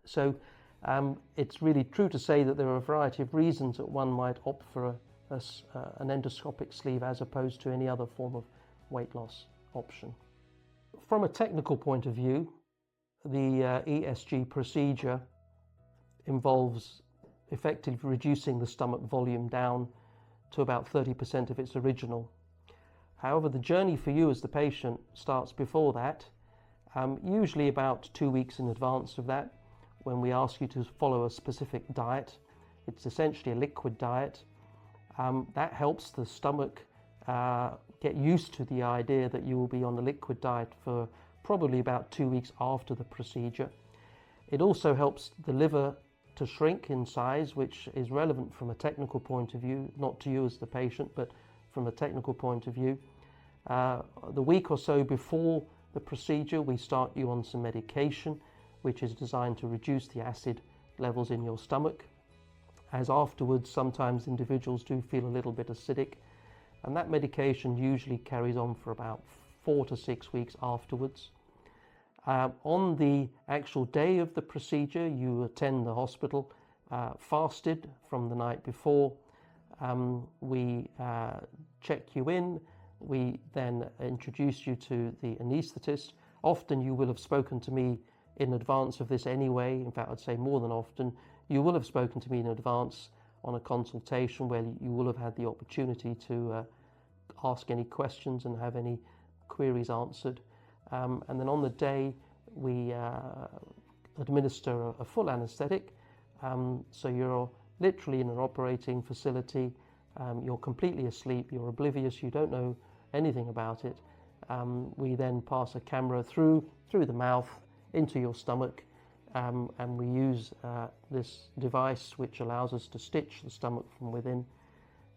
So it's really true to say that there are a variety of reasons that one might opt for an endoscopic sleeve as opposed to any other form of weight loss option. From a technical point of view, the ESG procedure involves effectively reducing the stomach volume down to about 30% of its original. However, the journey for you as the patient starts before that, usually about 2 weeks in advance of that, when we ask you to follow a specific diet. It's essentially a liquid diet. That helps the stomach get used to the idea that you will be on the liquid diet for probably about 2 weeks after the procedure. It also helps the liver to shrink in size, which is relevant from a technical point of view, not to you as the patient, but from a technical point of view. The week or so before the procedure, we start you on some medication, which is designed to reduce the acid levels in your stomach. As afterwards, sometimes individuals do feel a little bit acidic, and that medication usually carries on for about 4 to 6 weeks afterwards. On the actual day of the procedure, you attend the hospital fasted from the night before. We check you in. We then introduce you to the anaesthetist. Often you will have spoken to me in advance of this anyway. In fact, I'd say more than often. You will have spoken to me in advance on a consultation where you will have had the opportunity to ask any questions and have any queries answered. And then on the day, we administer a full anaesthetic. So you're literally in an operating facility. You're completely asleep. You're oblivious. You don't know anything about it. We then pass a camera through the mouth into your stomach, and we use this device which allows us to stitch the stomach from within.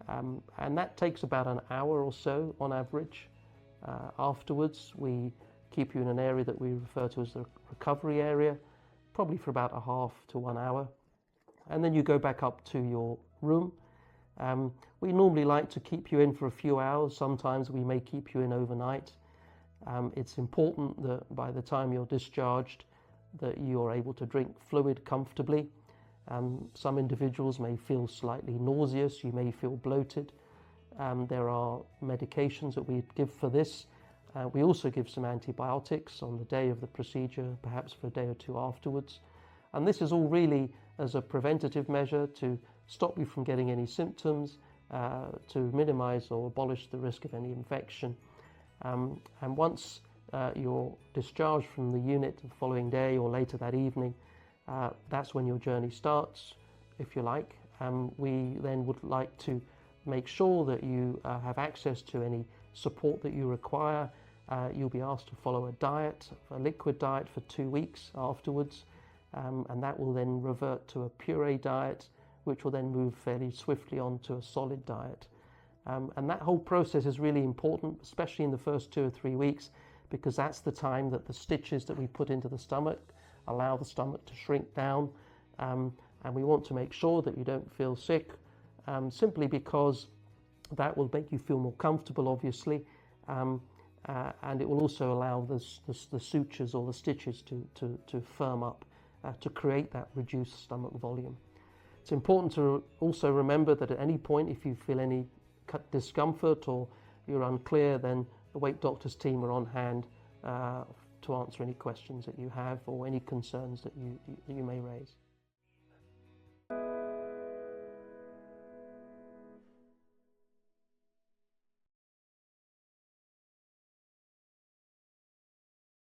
And that takes about an hour or so on average. Afterwards, we keep you in an area that we refer to as the recovery area, probably for about a half to 1 hour. And then you go back up to your room. We normally like to keep you in for a few hours. Sometimes we may keep you in overnight. It's important that by the time you're discharged that you're able to drink fluid comfortably. Some individuals may feel slightly nauseous, you may feel bloated. There are medications that we give for this. We also give some antibiotics on the day of the procedure, perhaps for a day or two afterwards. And this is all really as a preventative measure to stop you from getting any symptoms, to minimize or abolish the risk of any infection. And once you're discharged from the unit the following day or later that evening, that's when your journey starts, if you like. We then would like to make sure that you have access to any support that you require. You'll be asked to follow a diet, a liquid diet for 2 weeks afterwards, and that will then revert to a puree diet, which will then move fairly swiftly on to a solid diet. And that whole process is really important, especially in the first 2 or 3 weeks, because that's the time that the stitches that we put into the stomach allow the stomach to shrink down. And we want to make sure that you don't feel sick, simply because that will make you feel more comfortable, obviously. And it will also allow the sutures or the stitches to firm up, to create that reduced stomach volume. It's important to also remember that at any point, if you feel any discomfort or you're unclear, then the Weight Doctors team are on hand to answer any questions that you have or any concerns that you may raise.